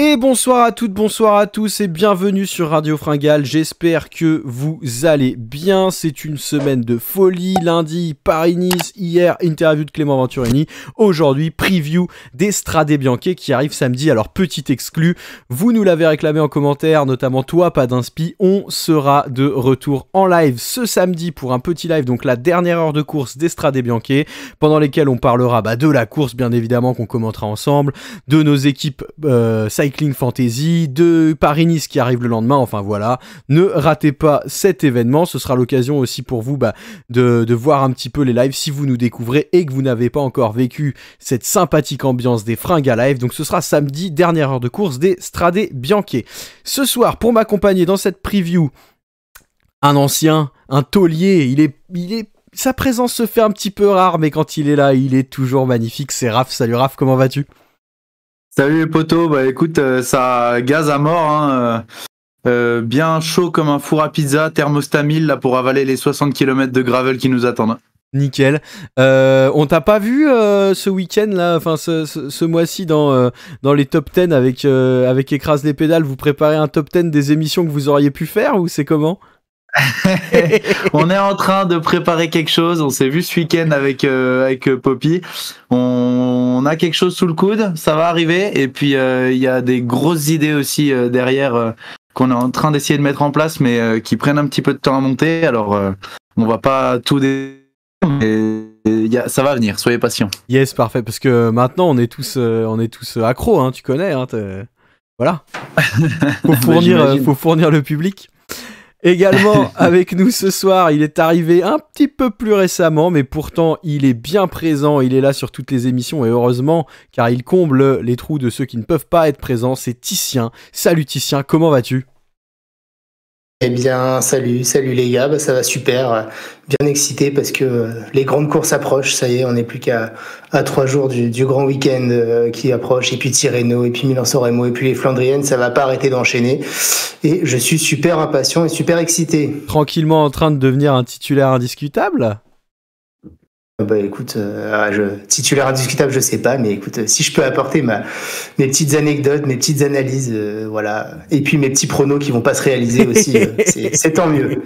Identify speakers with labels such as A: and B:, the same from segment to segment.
A: Et bonsoir à toutes, bonsoir à tous et bienvenue sur Radio Fringale. J'espère que vous allez bien. C'est une semaine de folie. Lundi, Paris-Nice. Hier, interview de Clément Venturini. Aujourd'hui, preview des Strade Bianche qui arrive samedi. Alors, petit exclu, vous nous l'avez réclamé en commentaire, notamment toi, pas d'inspi. On sera de retour en live ce samedi pour un petit live, donc la dernière heure de course des Strade Bianche, pendant lesquelles on parlera de la course, bien évidemment, qu'on commentera ensemble, de nos équipes Cycling Fantasy, de Paris-Nice qui arrive le lendemain, enfin voilà, ne ratez pas cet événement, ce sera l'occasion aussi pour vous de voir un petit peu les lives si vous nous découvrez et que vous n'avez pas encore vécu cette sympathique ambiance des Fringa Live, donc ce sera samedi, dernière heure de course des Strade Bianche. Ce soir, pour m'accompagner dans cette preview, un ancien, un taulier, il est sa présence se fait un petit peu rare, mais quand il est là, il est toujours magnifique, c'est Raph. Salut Raph, comment vas-tu ?
B: Salut les potos, écoute, ça gaz à mort, hein, bien chaud comme un four à pizza, thermostat 1000 là pour avaler les 60 km de gravel qui nous attendent.
A: Nickel. On t'a pas vu ce week-end là, enfin ce mois-ci dans les top 10 avec Écrase les pédales, vous préparez un top 10 des émissions que vous auriez pu faire ou c'est comment ?
B: On est en train de préparer quelque chose. On s'est vu ce week-end avec Poppy. On a quelque chose sous le coude, ça va arriver. Et puis il y a des grosses idées aussi derrière qu'on est en train d'essayer de mettre en place, mais qui prennent un petit peu de temps à monter. Alors on va pas tout mais ça va venir. Soyez patients.
A: Yes, parfait. Parce que maintenant on est tous accros, hein, tu connais. Hein, voilà. Faut fournir le public. Également avec nous ce soir, il est arrivé un petit peu plus récemment, mais pourtant il est bien présent, il est là sur toutes les émissions et heureusement, car il comble les trous de ceux qui ne peuvent pas être présents, c'est Titien. Salut Titien, comment vas-tu ?
C: Eh bien, salut les gars, ça va super, bien excité parce que les grandes courses approchent, ça y est, on n'est plus qu'à 3 jours du grand week-end qui approche, et puis Tirreno, et puis Milan-San Remo, et puis les Flandriennes, ça va pas arrêter d'enchaîner, et je suis super impatient et super excité.
A: Tranquillement en train de devenir un titulaire indiscutable ?
C: Écoute, titulaire indiscutable, je sais pas, mais écoute, si je peux apporter mes petites anecdotes, mes petites analyses, voilà, et puis mes petits pronos qui vont pas se réaliser aussi, c'est tant mieux.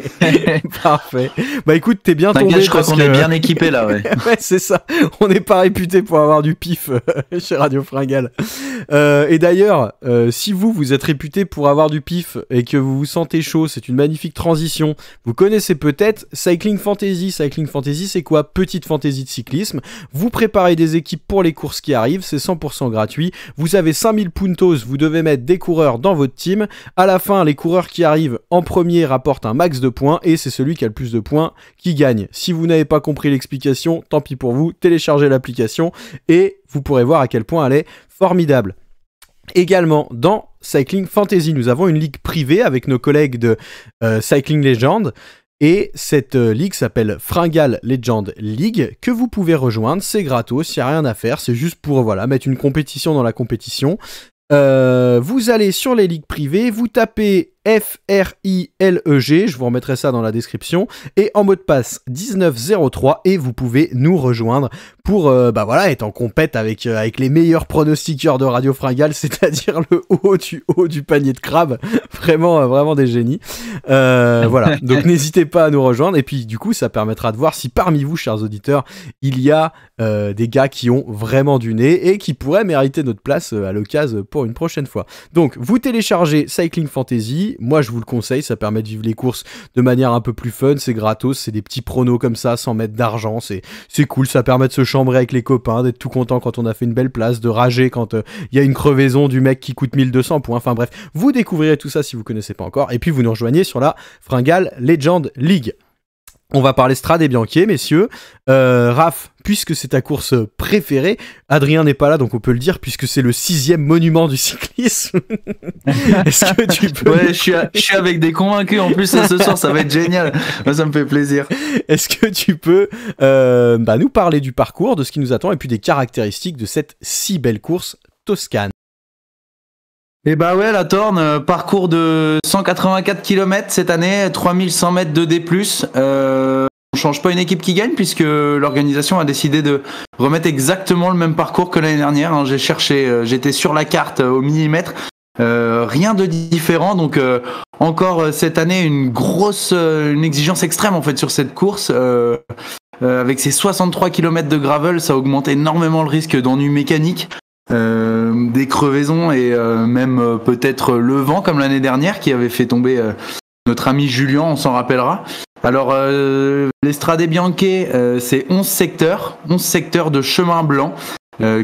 A: Parfait. Écoute, t'es bien
B: tombé.
A: T'inquiète,
B: je crois qu'on est bien équipé là, ouais.
A: Ouais, c'est ça. On n'est pas réputé pour avoir du pif chez Radio Fringale. Et d'ailleurs, si vous êtes réputé pour avoir du pif et que vous vous sentez chaud, c'est une magnifique transition. Vous connaissez peut-être Cycling Fantasy. Cycling Fantasy, c'est quoi ? Petite fantaisie de cyclisme. Vous préparez des équipes pour les courses qui arrivent, c'est 100% gratuit. Vous avez 5000 puntos, vous devez mettre des coureurs dans votre team. À la fin, les coureurs qui arrivent en premier rapportent un max de points et c'est celui qui a le plus de points qui gagne. Si vous n'avez pas compris l'explication, tant pis pour vous, téléchargez l'application et vous pourrez voir à quel point elle est formidable. Également, dans Cycling Fantasy, nous avons une ligue privée avec nos collègues de Cycling Legend. Et cette ligue s'appelle Fringale Legend League, que vous pouvez rejoindre, c'est gratos, il n'y a rien à faire, c'est juste pour mettre une compétition dans la compétition. Vous allez sur les ligues privées, vous tapez FRILEG, je vous remettrai ça dans la description, et en mot de passe 1903, et vous pouvez nous rejoindre pour être en compète avec les meilleurs pronostiqueurs de Radio Fringale, c'est-à-dire le haut du panier de crabe, vraiment des génies. Voilà, donc n'hésitez pas à nous rejoindre, et puis du coup ça permettra de voir si parmi vous, chers auditeurs, il y a des gars qui ont vraiment du nez et qui pourraient mériter notre place à l'occasion pour une prochaine fois. Donc vous téléchargez Cycling Fantasy. Moi je vous le conseille, ça permet de vivre les courses de manière un peu plus fun, c'est gratos, c'est des petits pronos comme ça sans mettre d'argent, c'est cool, ça permet de se chambrer avec les copains, d'être tout content quand on a fait une belle place, de rager quand il y a une crevaison du mec qui coûte 1200 points, enfin bref, vous découvrirez tout ça si vous connaissez pas encore, et puis vous nous rejoignez sur la Fringale Legend League. On va parler Strade Bianche, messieurs. Raph, puisque c'est ta course préférée, Adrien n'est pas là, donc on peut le dire, puisque c'est le 6e monument du cyclisme. Est-ce que tu peux...
B: Ouais, je suis avec des convaincus, en plus, ce soir, ça va être génial. Moi, ça me fait plaisir.
A: Est-ce que tu peux nous parler du parcours, de ce qui nous attend, et puis des caractéristiques de cette si belle course toscane ?
B: Et ouais, la Torne, parcours de 184 km cette année, 3100 mètres de D+. On change pas une équipe qui gagne puisque l'organisation a décidé de remettre exactement le même parcours que l'année dernière. J'ai cherché, j'étais sur la carte au millimètre. Rien de différent, donc encore cette année une exigence extrême en fait sur cette course. Avec ces 63 km de gravel, ça augmente énormément le risque d'ennui mécanique, des crevaisons et même peut-être le vent comme l'année dernière qui avait fait tomber notre ami Julien, on s'en rappellera. Alors les Strade Bianche, c'est 11 secteurs de chemin blanc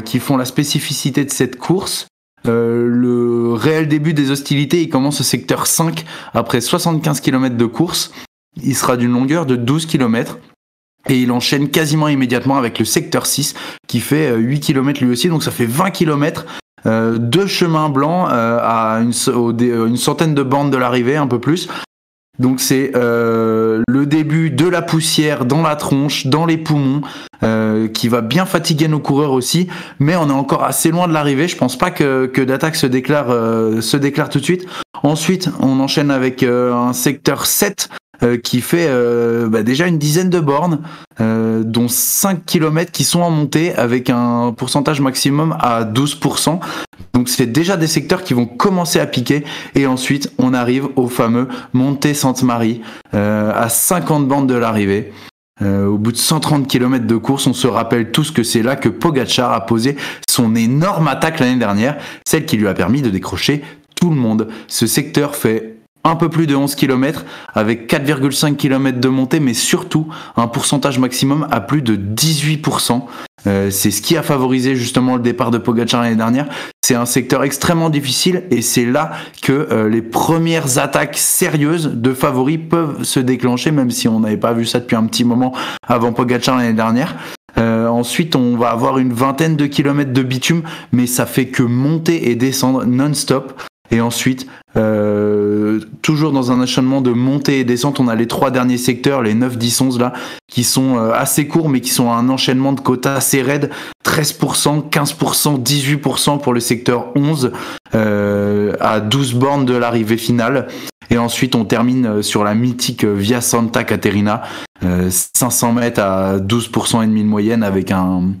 B: qui font la spécificité de cette course. Le réel début des hostilités, il commence au secteur 5 après 75 km de course. Il sera d'une longueur de 12 km. Et il enchaîne quasiment immédiatement avec le secteur 6 qui fait 8 km lui aussi, donc ça fait 20 km de chemin blanc à une centaine de bornes de l'arrivée, un peu plus. Donc c'est le début de la poussière dans la tronche, dans les poumons, qui va bien fatiguer nos coureurs aussi, mais on est encore assez loin de l'arrivée. Je pense pas que d'attaque se déclare tout de suite. Ensuite, on enchaîne avec un secteur 7 qui fait déjà une dizaine de bornes, dont 5 km qui sont en montée avec un pourcentage maximum à 12%. Donc c'est déjà des secteurs qui vont commencer à piquer. Et ensuite, on arrive au fameux Monte Sainte-Marie, à 50 bornes de l'arrivée. Au bout de 130 km de course, on se rappelle tous que c'est là que Pogačar a posé son énorme attaque l'année dernière, celle qui lui a permis de décrocher tout le monde. Ce secteur fait un peu plus de 11 km avec 4,5 km de montée, mais surtout un pourcentage maximum à plus de 18%. C'est ce qui a favorisé justement le départ de Pogačar l'année dernière. C'est un secteur extrêmement difficile et c'est là que les premières attaques sérieuses de favoris peuvent se déclencher, même si on n'avait pas vu ça depuis un petit moment avant Pogačar l'année dernière. Ensuite, on va avoir une vingtaine de kilomètres de bitume, mais ça fait que monter et descendre non-stop. Et ensuite, toujours dans un enchaînement de montée et descente, on a les 3 derniers secteurs, les 9, 10, 11 là, qui sont assez courts, mais qui sont un enchaînement de quotas assez raide. 13%, 15%, 18% pour le secteur 11, à 12 bornes de l'arrivée finale. Et ensuite, on termine sur la mythique Via Santa Caterina, 500 mètres à 12% et demi de moyenne avec un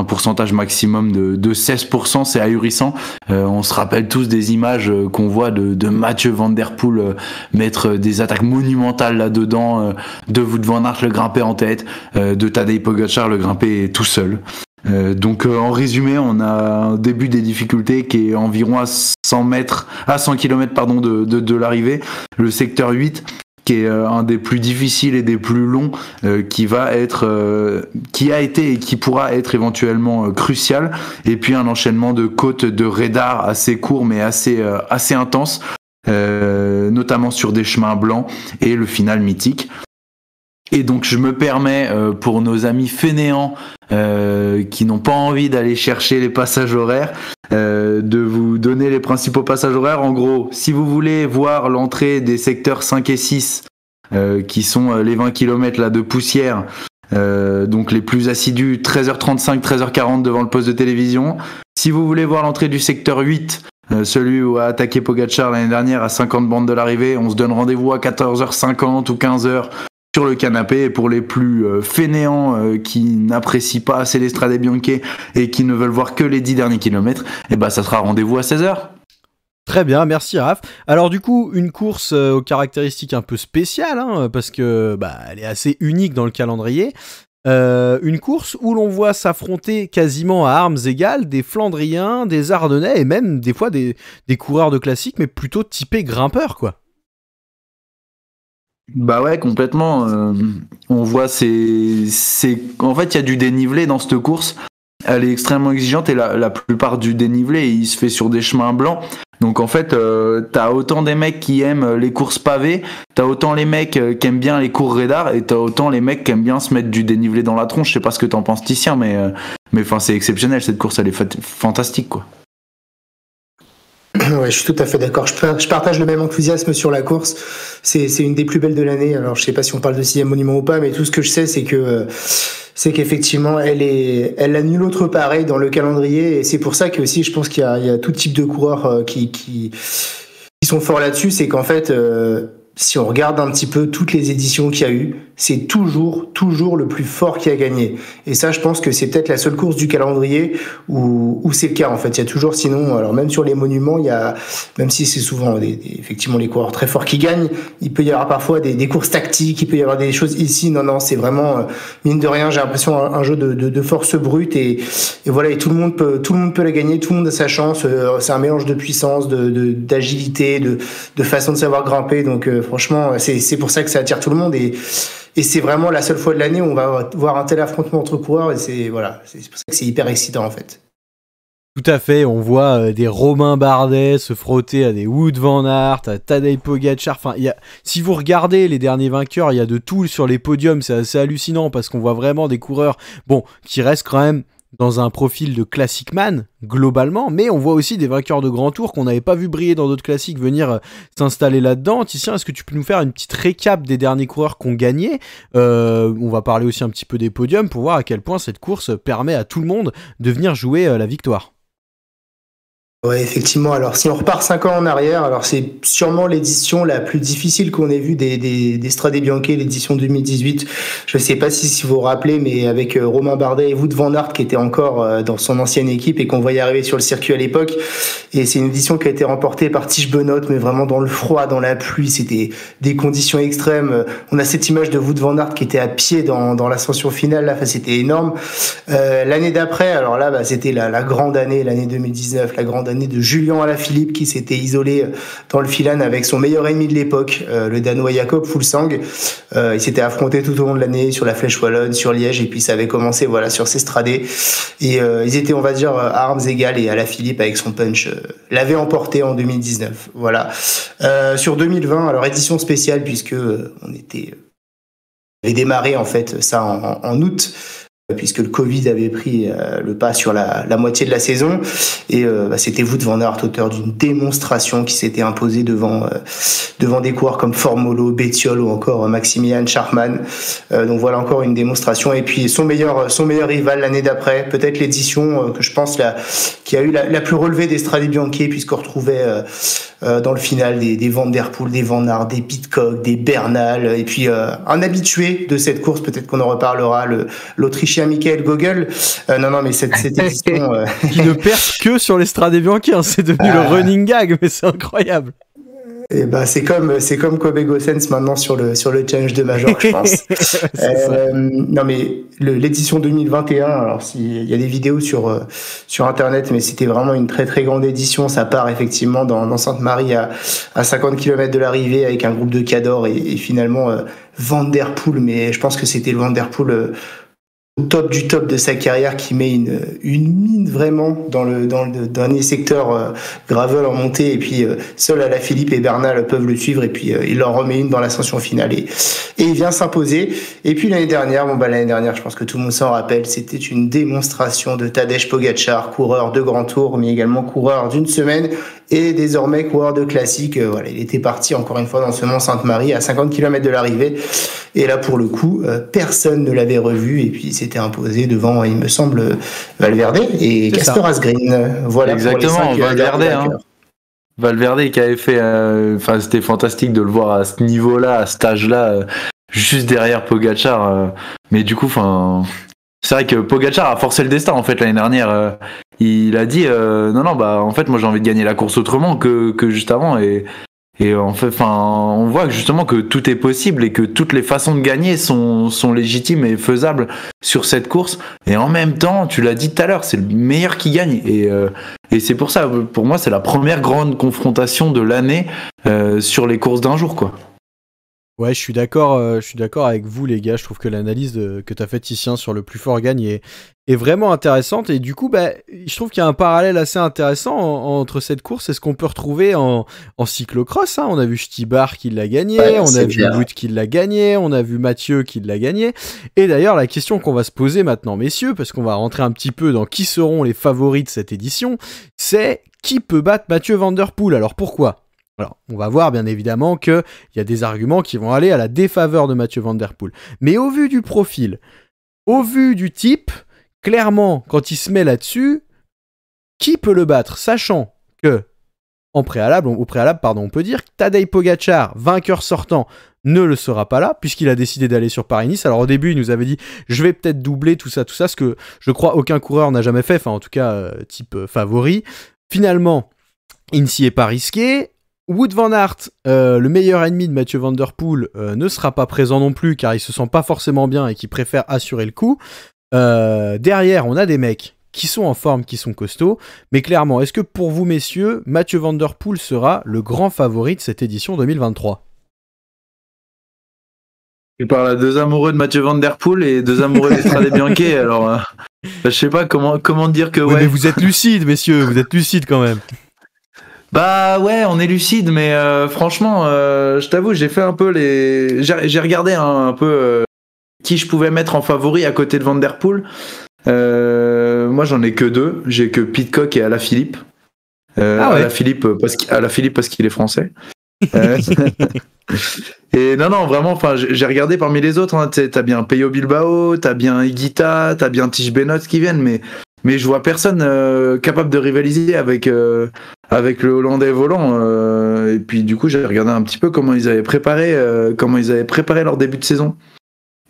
B: pourcentage maximum de 16%, c'est ahurissant. On se rappelle tous des images qu'on voit de Mathieu Van Der Poel mettre des attaques monumentales là-dedans, de Wout van Aert le grimper en tête, de Tadej Pogačar le grimper tout seul. Donc en résumé, on a un début des difficultés qui est environ à 100 km de l'arrivée. Le secteur 8 qui est un des plus difficiles et des plus longs, qui a été et qui pourra être éventuellement crucial. Et puis un enchaînement de côtes de radar assez court mais assez intense, notamment sur des chemins blancs et le final mythique. Et donc je me permets, pour nos amis fainéants qui n'ont pas envie d'aller chercher les passages horaires, de vous donner les principaux passages horaires. En gros, si vous voulez voir l'entrée des secteurs 5 et 6, qui sont les 20 km là, de poussière, donc les plus assidus, 13h35, 13h40 devant le poste de télévision. Si vous voulez voir l'entrée du secteur 8, celui où a attaqué Pogačar l'année dernière à 50 bornes de l'arrivée, on se donne rendez-vous à 14h50 ou 15h sur le canapé. Et pour les plus fainéants qui n'apprécient pas assez les Strade Bianche et qui ne veulent voir que les 10 derniers kilomètres, et ça sera rendez-vous à 16h.
A: Très bien, merci Raph. Alors du coup, une course aux caractéristiques un peu spéciales, parce que elle est assez unique dans le calendrier. Une course où l'on voit s'affronter quasiment à armes égales des Flandriens, des Ardennais et même des fois des coureurs de classique, mais plutôt typés grimpeurs, quoi.
B: Bah ouais, complètement. On voit, en fait, il y a du dénivelé dans cette course. Elle est extrêmement exigeante et la plupart du dénivelé, il se fait sur des chemins blancs. Donc en fait, t'as autant des mecs qui aiment les courses pavées, t'as autant les mecs qui aiment bien les courses radar, et t'as autant les mecs qui aiment bien se mettre du dénivelé dans la tronche. Je sais pas ce que t'en penses, Titien, mais enfin, c'est exceptionnel, cette course, elle est fantastique, quoi.
C: Ouais, je suis tout à fait d'accord. Je partage le même enthousiasme sur la course. C'est une des plus belles de l'année. Alors, je sais pas si on parle de 6e monument ou pas, mais tout ce que je sais, c'est qu'effectivement, elle a nul autre pareil dans le calendrier. Et c'est pour ça que aussi, je pense qu'il y a tout type de coureurs qui sont forts là-dessus. C'est qu'en fait, si on regarde un petit peu toutes les éditions qu'il y a eu, c'est toujours le plus fort qui a gagné. Et ça, je pense que c'est peut-être la seule course du calendrier où c'est le cas, en fait. Il y a toujours, sinon, alors même sur les monuments, il y a, même si c'est souvent effectivement les coureurs très forts qui gagnent, il peut y avoir parfois des courses tactiques, il peut y avoir des choses ici. Non, c'est vraiment, mine de rien, j'ai l'impression un jeu de force brute et voilà, et tout le monde peut la gagner, tout le monde a sa chance. C'est un mélange de puissance, d'agilité, de façon de savoir grimper. Donc, franchement, c'est pour ça que ça attire tout le monde et c'est vraiment la seule fois de l'année où on va voir un tel affrontement entre coureurs et c'est pour ça que c'est hyper excitant en fait.
A: Tout à fait, on voit des Romain Bardet se frotter à des Wout van Aert, à Tadej Pogačar. Enfin, si vous regardez les derniers vainqueurs, il y a de tout sur les podiums, c'est assez hallucinant parce qu'on voit vraiment des coureurs, qui restent quand même dans un profil de classic man, globalement, mais on voit aussi des vainqueurs de grand tour qu'on n'avait pas vu briller dans d'autres classiques venir s'installer là-dedans. Titien, est-ce que tu peux nous faire une petite récap des derniers coureurs qui ont gagné ? On va parler aussi un petit peu des podiums pour voir à quel point cette course permet à tout le monde de venir jouer la victoire.
C: Ouais, effectivement. Alors, si on repart 5 ans en arrière, alors c'est sûrement l'édition la plus difficile qu'on ait vue des Strade Bianche, l'édition 2018. Je sais pas si vous vous rappelez, mais avec Romain Bardet et Wout van Aert qui étaient encore dans son ancienne équipe et qu'on voyait arriver sur le circuit à l'époque. Et c'est une édition qui a été remportée par Tish Benoît, mais vraiment dans le froid, dans la pluie. C'était des conditions extrêmes. On a cette image de Wout van Aert qui était à pied dans l'ascension finale. Là, enfin, c'était énorme. L'année d'après, alors là, c'était la grande année, l'année 2019, la grande année de Julian Alaphilippe qui s'était isolé dans le filan avec son meilleur ennemi de l'époque, le Danois Jakob Fuglsang. Ils s'étaient affrontés tout au long de l'année sur la Flèche Wallonne, sur Liège, et puis ça avait commencé sur ces stradés. Et ils étaient, on va dire, à armes égales, et Alaphilippe, avec son punch, l'avait emporté en 2019. Voilà. Sur 2020, alors édition spéciale, puisque on avait démarré en fait ça en août, puisque le Covid avait pris le pas sur la moitié de la saison. Et c'était Wout van Aert, auteur d'une démonstration qui s'était imposée devant des coureurs comme Formolo, Bettiol ou encore Maximilian Schachmann. Donc voilà encore une démonstration. Et puis son meilleur rival l'année d'après, peut-être l'édition que je pense qui a eu la plus relevée des Strade Bianche, puisqu'on retrouvait dans le final des Van Der Poel, des Van Aert, des Pidcock, des Bernal, et puis un habitué de cette course, peut-être qu'on en reparlera, l'Autrichien Michael Gogel. Non, mais cette édition
A: qui ne perd que sur les Strade Bianche, hein. C'est devenu le running gag, mais c'est incroyable.
C: Et c'est comme Kobe Gossens maintenant sur le challenge de Major, je pense. Non, mais l'édition 2021, alors il y a des vidéos sur internet, mais c'était vraiment une très très grande édition. Ça part effectivement dans Sainte-Marie à 50 km de l'arrivée avec un groupe de cadors et finalement Van Der Poel, mais je pense que c'était le Van Der Poel au top du top de sa carrière, qui met une mine vraiment dans le dernier secteur gravel en montée, et puis seul Alaphilippe et Bernal peuvent le suivre, et puis il en remet une dans l'ascension finale et il vient s'imposer. Et puis l'année dernière, je pense que tout le monde s'en rappelle, c'était une démonstration de Tadej Pogačar, coureur de grand tour mais également coureur d'une semaine et désormais coureur de classique. Voilà, il était parti encore une fois dans ce Mont Sainte-Marie à 50 km de l'arrivée, et là pour le coup personne ne l'avait revu, et puis il s'était imposé devant, il me semble, Valverde et Casper Asgreen. Voilà.
B: Exactement, Valverde qui avait fait, c'était fantastique de le voir à ce niveau-là, à cet âge-là, juste derrière Pogačar. Mais du coup, c'est vrai que Pogačar a forcé le destin en fait l'année dernière. Il a dit non, en fait moi j'ai envie de gagner la course autrement que juste avant, et en fait, on voit justement que tout est possible et que toutes les façons de gagner sont légitimes et faisables sur cette course. Et en même temps, tu l'as dit tout à l'heure, c'est le meilleur qui gagne. Et c'est pour ça, pour moi, c'est la première grande confrontation de l'année sur les courses d'un jour, quoi.
A: Ouais, je suis d'accord avec vous, les gars. Je trouve que l'analyse que t'as faite, Titien, sur le plus fort gagne est vraiment intéressante. Et du coup, je trouve qu'il y a un parallèle assez intéressant entre cette course et ce qu'on peut retrouver en cyclocross. Hein. On a vu Stibar qui l'a gagné, on a vu Wout qui l'a gagné, on a vu Mathieu qui l'a gagné. Et d'ailleurs, la question qu'on va se poser maintenant, messieurs, parce qu'on va rentrer un petit peu dans qui seront les favoris de cette édition, c'est qui peut battre Mathieu Van Der Poel. Alors pourquoi ? Alors, on va voir bien évidemment qu'il y a des arguments qui vont aller à la défaveur de Mathieu Van Der Poel. Mais au vu du profil, au vu du type, clairement, quand il se met là-dessus, qui peut le battre ? Sachant que au préalable, on peut dire que Tadej Pogačar, vainqueur sortant, ne le sera pas là, puisqu'il a décidé d'aller sur Paris-Nice. Alors au début, il nous avait dit « je vais peut-être doubler tout ça, ce que je crois aucun coureur n'a jamais fait, enfin en tout cas type favori. » Finalement, il ne s'y est pas risqué. Wout van Aert, le meilleur ennemi de Mathieu Van Der Poel, ne sera pas présent non plus, car il se sent pas forcément bien et qui préfère assurer le coup. Derrière, on a des mecs qui sont en forme, qui sont costauds, mais clairement, est-ce que pour vous, messieurs, Mathieu Van Der Poel sera le grand favori de cette édition 2023 ?
B: Tu parles à deux amoureux de Mathieu Van Der Poel et deux amoureux d'Estrade Bianchi, alors je sais pas comment dire que
A: ouais. Mais vous êtes lucides, messieurs, vous êtes lucides quand même.
B: Bah ouais, on est lucide, mais franchement, je t'avoue, j'ai fait un peu j'ai regardé un peu qui je pouvais mettre en favori à côté de Van Der Poel. Moi, j'en ai que deux. J'ai que Pidcock et Alaphilippe. Alaphilippe parce qu'il est français. Et non, vraiment, enfin, j'ai regardé parmi les autres. Hein, t'as bien Peyo Bilbao, t'as bien Higuita, t'as bien Tish Benoît qui viennent, mais je vois personne capable de rivaliser avec le Hollandais volant. Et puis du coup, j'ai regardé un petit peu comment ils avaient préparé leur début de saison.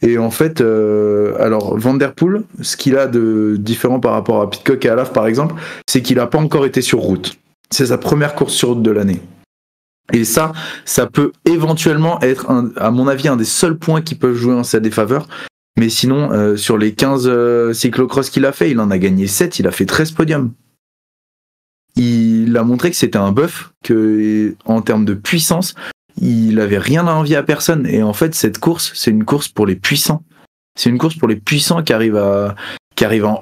B: Et en fait, alors Van Der Poel, ce qu'il a de différent par rapport à Pidcock et Alaf par exemple, c'est qu'il n'a pas encore été sur route. C'est sa première course sur route de l'année. Et ça peut éventuellement être, à mon avis, un des seuls points qui peuvent jouer en sa défaveur. Mais sinon, sur les 15 cyclocross qu'il a fait, il en a gagné 7, il a fait 13 podiums. Il a montré que c'était un bœuf, que en termes de puissance, il avait rien à envier à personne. Et en fait, cette course, c'est une course pour les puissants. C'est une course pour les puissants qui arrivent à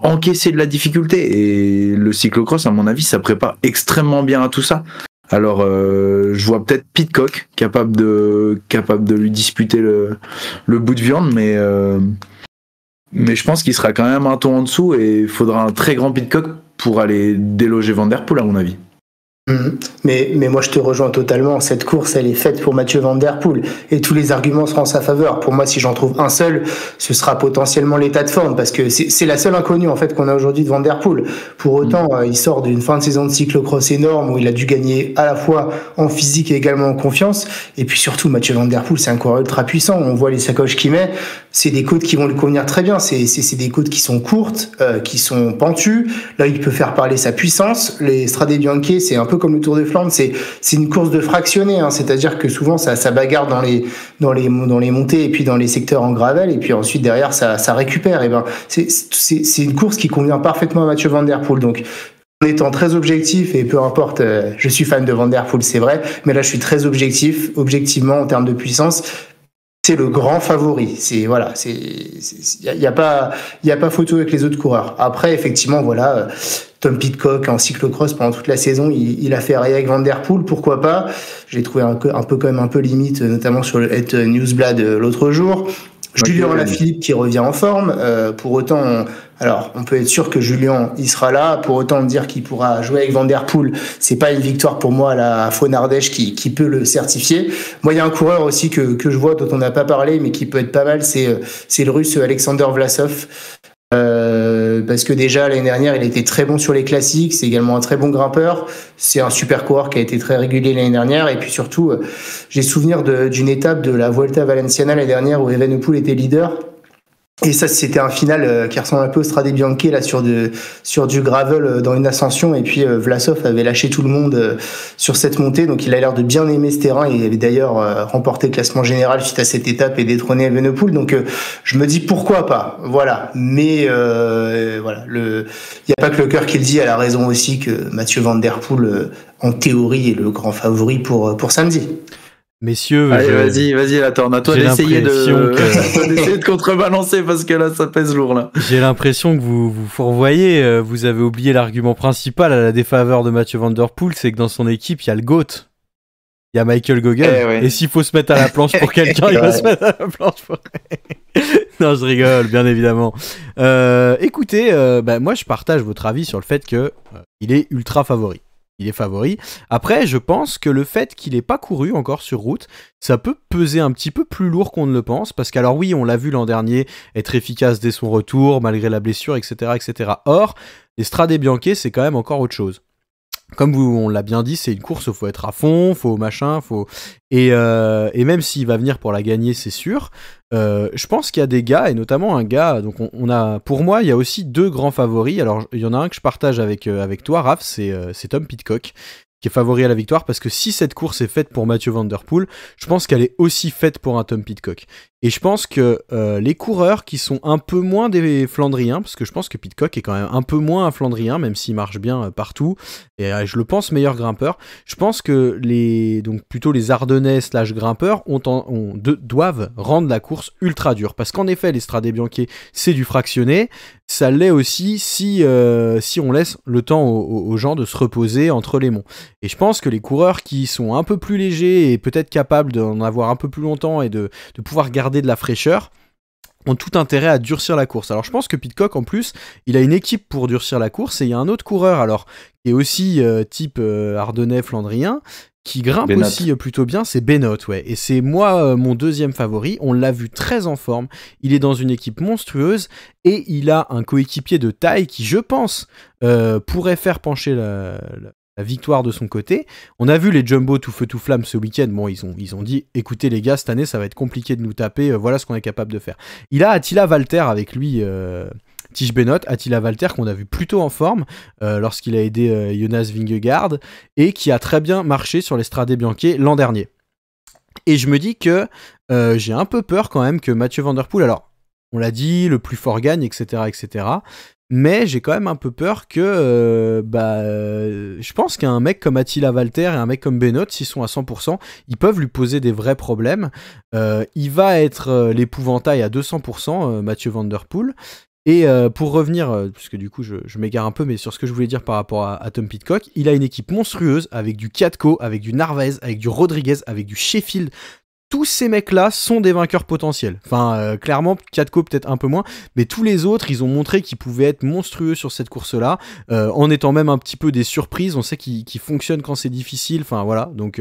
B: encaisser de la difficulté. Et le cyclocross, à mon avis, ça prépare extrêmement bien à tout ça. Alors, je vois peut-être Pidcock capable de lui disputer le bout de viande, mais je pense qu'il sera quand même un ton en dessous et il faudra un très grand Pidcock pour aller déloger Van Der Poel, à mon avis.
C: Mais moi je te rejoins totalement, cette course elle est faite pour Mathieu Van Der Poel et tous les arguments seront en sa faveur. Pour moi, si j'en trouve un seul, ce sera potentiellement l'état de forme, parce que c'est la seule inconnue en fait qu'on a aujourd'hui de Van Der Poel. Pour autant, il sort d'une fin de saison de cyclocross énorme où il a dû gagner à la fois en physique et également en confiance. Et puis surtout, Mathieu Van Der Poel, c'est un coureur ultra puissant. On voit les sacoches qu'il met, c'est des côtes qui vont lui convenir très bien. C'est des côtes qui sont courtes, qui sont pentues. Là, il peut faire parler sa puissance. Les Strade Bianche, c'est un peu comme le Tour de Flandre, c'est une course de fractionnés, hein, c'est-à-dire que souvent ça bagarre dans les montées et puis dans les secteurs en gravel, et puis ensuite derrière ça récupère. Et ben c'est une course qui convient parfaitement à Mathieu Van Der Poel. Donc en étant très objectif, et peu importe, je suis fan de Van Der Poel, c'est vrai, mais là je suis très objectivement en termes de puissance. C'est le grand favori. Il y a pas photo avec les autres coureurs. Après, effectivement, voilà, Tom Pidcock en cyclocross pendant toute la saison, il a fait rien avec Van Der Poel, pourquoi pas. J'ai trouvé un peu quand même un peu limite, notamment sur le Het Newsblad l'autre jour. Julien Alaphilippe qui revient en forme. Pour autant, on peut être sûr que Julien il sera là. Pour autant dire qu'il pourra jouer avec Van Der Poel, c'est pas une victoire pour moi à la Faune Ardèche qui peut le certifier. Moi, il y a un coureur aussi que je vois dont on n'a pas parlé, mais qui peut être pas mal, c'est le Russe Alexander Vlasov. Parce que déjà l'année dernière il était très bon sur les classiques, c'est également un très bon grimpeur, c'est un super coureur qui a été très régulier l'année dernière, et puis surtout j'ai souvenir d'une étape de la Vuelta Valenciana l'année dernière où Evenepoel était leader. Et ça, c'était un final qui ressemble un peu au Strade Bianche, là, sur du gravel dans une ascension. Et puis, Vlasov avait lâché tout le monde sur cette montée. Donc, il a l'air de bien aimer ce terrain. Il avait d'ailleurs remporté le classement général suite à cette étape et détrôné Evenepoel. Donc, je me dis pourquoi pas. Voilà. Mais, voilà. Il n'y a pas que le cœur qui le dit. Elle a raison aussi que Mathieu Van Der Poel, en théorie, est le grand favori pour samedi.
A: Messieurs,
B: allez, vas-y, attends, à toi d'essayer de contrebalancer, parce que là, ça pèse lourd, là.
A: J'ai l'impression que vous fourvoyez, vous avez oublié l'argument principal à la défaveur de Mathieu Van Der Poel, c'est que dans son équipe, il y a le GOAT. Il y a Michael Gogel. Et s'il faut se mettre à la planche pour quelqu'un, il va se mettre à la planche pour... Non, je rigole, bien évidemment. Écoutez, moi, je partage votre avis sur le fait que il est ultra favori. Il est favori. Après, je pense que le fait qu'il n'ait pas couru encore sur route, ça peut peser un petit peu plus lourd qu'on ne le pense, parce qu'alors oui, on l'a vu l'an dernier être efficace dès son retour, malgré la blessure, etc., etc. Or, les Strade Bianche, c'est quand même encore autre chose. comme on l'a bien dit, c'est une course, il faut être à fond, faut machin, faut... Et même s'il va venir pour la gagner, c'est sûr. Je pense qu'il y a des gars, et notamment un gars, donc on a, pour moi, il y a aussi 2 grands favoris. Alors, il y en a un que je partage avec toi, Raph, c'est Tom Pidcock, qui est favori à la victoire, parce que si cette course est faite pour Mathieu Van Der Poel, je pense qu'elle est aussi faite pour un Tom Pidcock. Et je pense que les coureurs qui sont un peu moins des Flandriens, parce que je pense que Pidcock est quand même un peu moins un Flandrien, même s'il marche bien partout, et je le pense meilleur grimpeur, je pense que donc plutôt les Ardennais / grimpeurs doivent rendre la course ultra dure, parce qu'en effet, les Strade Bianche, c'est du fractionné, ça l'est aussi si on laisse le temps aux gens de se reposer entre les monts. Et je pense que les coureurs qui sont un peu plus légers et peut-être capables d'en avoir un peu plus longtemps et de pouvoir garder de la fraîcheur, ont tout intérêt à durcir la course. Alors je pense que Pidcock, en plus, il a une équipe pour durcir la course, et il y a un autre coureur, alors, qui est aussi type Ardennais flandrien, qui grimpe
B: Benoît.
A: aussi plutôt bien, c'est Benoît, ouais. Et c'est moi mon deuxième favori, on l'a vu très en forme, il est dans une équipe monstrueuse, et il a un coéquipier de taille qui, je pense, pourrait faire pencher la victoire de son côté. On a vu les Jumbo tout feu tout flamme ce week-end. Bon, ils ont dit, écoutez les gars, cette année ça va être compliqué de nous taper, voilà ce qu'on est capable de faire. Il a Attila Valter avec lui, Tige Benoît, Attila Valter qu'on a vu plutôt en forme lorsqu'il a aidé Jonas Vingegaard, et qui a très bien marché sur les Strade Bianche l'an dernier. Et je me dis que j'ai un peu peur quand même que Mathieu Van Der Poel, alors on l'a dit, le plus fort gagne, etc., etc., mais j'ai quand même un peu peur que je pense qu'un mec comme Attila Valter et un mec comme Benoît, s'ils sont à 100%, ils peuvent lui poser des vrais problèmes. Il va être l'épouvantail à 200%, Mathieu Van Der Poel. Et pour revenir, puisque du coup je m'égare un peu, mais sur ce que je voulais dire par rapport à Tom Pidcock, il a une équipe monstrueuse avec du Kiatko, avec du Narvaez, avec du Rodriguez, avec du Sheffield. Tous ces mecs-là sont des vainqueurs potentiels. Enfin, clairement, Kiatko peut-être un peu moins, mais tous les autres, ils ont montré qu'ils pouvaient être monstrueux sur cette course-là, en étant même un petit peu des surprises. On sait qu'ils fonctionnent quand c'est difficile. Enfin, voilà. Donc,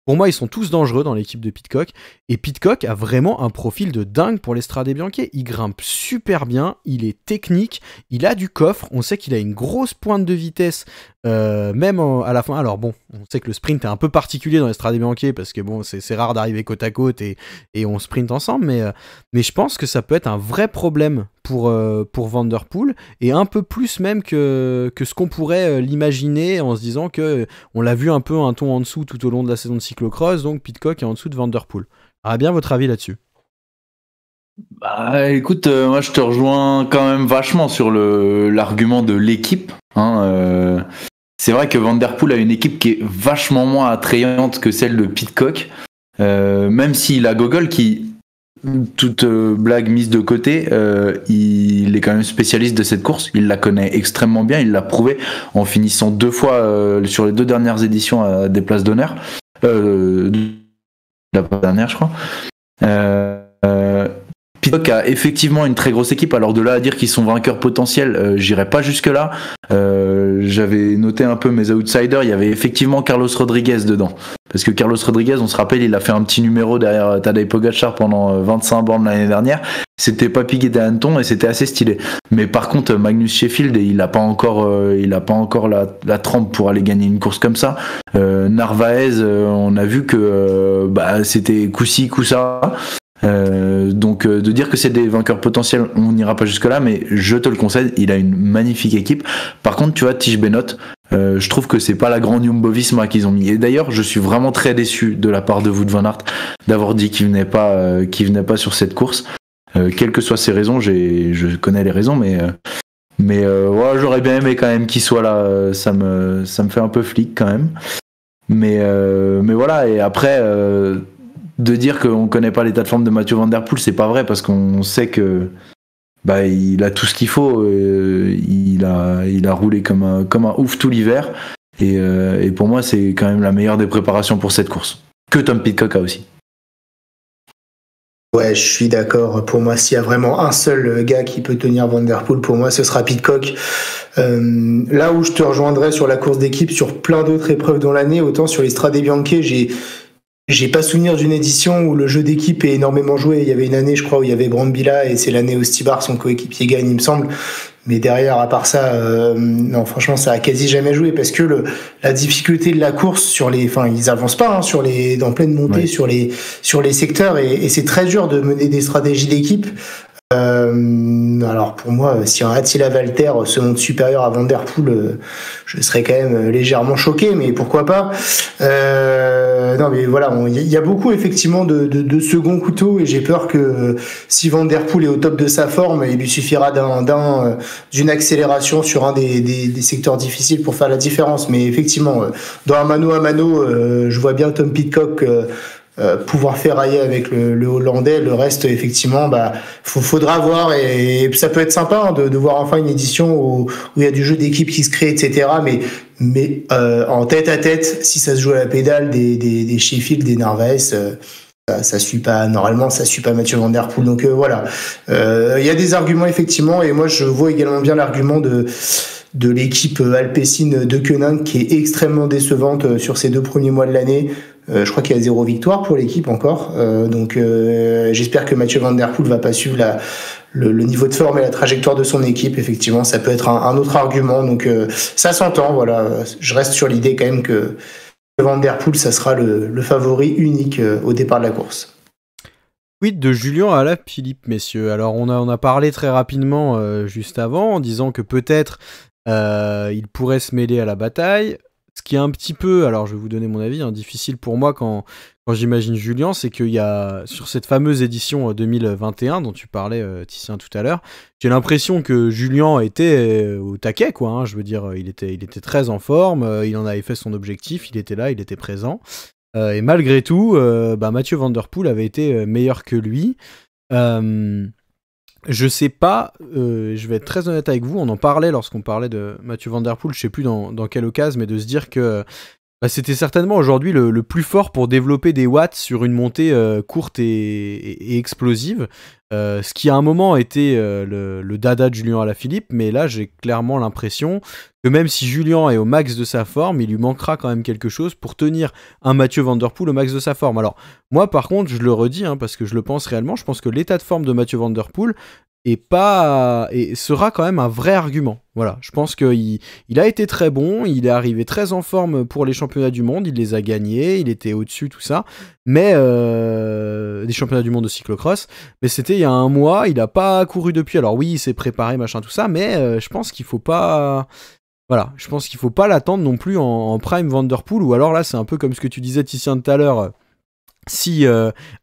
A: pour moi, ils sont tous dangereux dans l'équipe de Pidcock. Et Pidcock a vraiment un profil de dingue pour les Strade Bianche. Il grimpe super bien, il est technique, il a du coffre. On sait qu'il a une grosse pointe de vitesse, même à la fin. Alors bon, on sait que le sprint est un peu particulier dans les Strade Bianche, parce que bon, c'est rare d'arriver côte à côte et on sprint ensemble. Mais je pense que ça peut être un vrai problème pour Van Der Poel, et un peu plus même que ce qu'on pourrait l'imaginer, en se disant que on l'a vu un peu un ton en dessous tout au long de la saison de cyclocross, donc Pidcock est en dessous de Van Der Poel. Ah, bien votre avis là-dessus?
B: Bah, écoute, moi je te rejoins quand même vachement sur l'argument de l'équipe. C'est vrai que Van Der Poel a une équipe qui est vachement moins attrayante que celle de Pidcock, même s'il a Gogol qui, toute blague mise de côté, il est quand même spécialiste de cette course, il la connaît extrêmement bien, il l'a prouvé en finissant 2 fois sur les 2 dernières éditions à des places d'honneur, la dernière je crois. Pidcock a effectivement une très grosse équipe, alors de là à dire qu'ils sont vainqueurs potentiels, j'irai pas jusque là. J'avais noté un peu mes outsiders, il y avait effectivement Carlos Rodriguez dedans, parce que Carlos Rodriguez, on se rappelle, il a fait un petit numéro derrière Tadej Pogacar pendant 25 bornes l'année dernière, c'était pas piqué des hannetons et c'était assez stylé. Mais par contre Magnus Sheffield, il a pas encore la trempe pour aller gagner une course comme ça. Narvaez, on a vu que c'était coup-ci coup-ça. Donc de dire que c'est des vainqueurs potentiels, on n'ira pas jusque là, mais je te le concède, il a une magnifique équipe. Par contre, tu vois, Tige Benoît, je trouve que c'est pas la grande Jumbo-Visma qu'ils ont mis. Et d'ailleurs, je suis vraiment très déçu de la part de Wout van Aert d'avoir dit qu'il venait pas sur cette course. Quelles que soient ses raisons, je connais les raisons, mais ouais, j'aurais bien aimé quand même qu'il soit là. Ça me fait un peu flic quand même. Mais voilà. Et après. De dire qu'on connaît pas l'état de forme de Mathieu Van Der Poel, c'est pas vrai, parce qu'on sait que il a tout ce qu'il faut. Il a roulé comme un ouf tout l'hiver, et pour moi c'est quand même la meilleure des préparations pour cette course, que Tom Pidcock a aussi.
C: Ouais, je suis d'accord. Pour moi, s'il y a vraiment un seul gars qui peut tenir Van Der Poel, pour moi, ce sera Pidcock. Là où je te rejoindrai sur la course d'équipe, sur plein d'autres épreuves dans l'année, autant sur les Strade Bianche, j'ai pas souvenir d'une édition où le jeu d'équipe est énormément joué. Il y avait une année, je crois, où il y avait Brambilla, et c'est l'année où Stibar, son coéquipier, gagne, il me semble. mais derrière, à part ça, non, franchement, ça a quasi jamais joué parce que la difficulté de la course ils avancent pas dans pleine montée sur les secteurs et c'est très dur de mener des stratégies d'équipe. Alors pour moi, si un Attila Valter se montre supérieur à Van Der Poel, je serais quand même légèrement choqué, mais pourquoi pas. Non mais voilà, il y a beaucoup effectivement de second couteau et j'ai peur que si Van Der Poel est au top de sa forme, il lui suffira d'une accélération sur un des secteurs difficiles pour faire la différence. Mais effectivement, dans un mano à mano, je vois bien Tom Pidcock pouvoir ferrailler avec le Hollandais. Le reste, effectivement, faudra voir et ça peut être sympa de voir enfin une édition où il y a du jeu d'équipe qui se crée, etc. Mais en tête à tête, si ça se joue à la pédale des Sheffield, des Narvaez, ça suit pas normalement, ça suit pas Mathieu Van Der Poel. Donc voilà, il y a des arguments effectivement, et moi je vois également bien l'argument de l'équipe Alpecin de Koenig qui est extrêmement décevante sur ces 2 premiers mois de l'année. Je crois qu'il y a 0 victoire pour l'équipe encore. Donc j'espère que Mathieu Van Der Poel va pas suivre le niveau de forme et la trajectoire de son équipe. Effectivement, ça peut être un autre argument. Donc ça s'entend. Voilà, je reste sur l'idée quand même que Van Der Poel, ça sera le favori unique au départ de la course.
A: Quid de Julien Alaphilippe, messieurs. Alors on a parlé très rapidement juste avant en disant que peut-être il pourrait se mêler à la bataille. Ce qui est un petit peu, alors je vais vous donner mon avis, difficile pour moi quand j'imagine Julien, c'est qu'il y a, sur cette fameuse édition 2021 dont tu parlais, Titien, tout à l'heure, j'ai l'impression que Julien était au taquet, quoi. Je veux dire, il était très en forme, il en avait fait son objectif, il était là, il était présent. Et malgré tout, Mathieu Van Der Poel avait été meilleur que lui. Je sais pas, je vais être très honnête avec vous, on en parlait lorsqu'on parlait de Mathieu Van Der Poel, je sais plus dans quelle occasion, mais de se dire que c'était certainement aujourd'hui le plus fort pour développer des watts sur une montée courte et explosive, ce qui à un moment était le dada de Julien Alaphilippe, mais là j'ai clairement l'impression que même si Julien est au max de sa forme, il lui manquera quand même quelque chose pour tenir un Mathieu Van Der Poel au max de sa forme. Alors moi par contre, je le redis, parce que je le pense réellement, je pense que l'état de forme de Mathieu Van Der Poel sera quand même un vrai argument. Voilà, je pense qu'il a été très bon, il est arrivé très en forme pour les championnats du monde, il les a gagnés, il était au-dessus, tout ça, mais des championnats du monde de cyclocross, mais c'était il y a un mois, il n'a pas couru depuis, alors oui, il s'est préparé, machin, tout ça, mais je pense qu'il faut pas... Voilà, je pense qu'il faut pas l'attendre non plus en prime Van Der Poel, ou alors là, c'est un peu comme ce que tu disais, Titien, tout à l'heure, si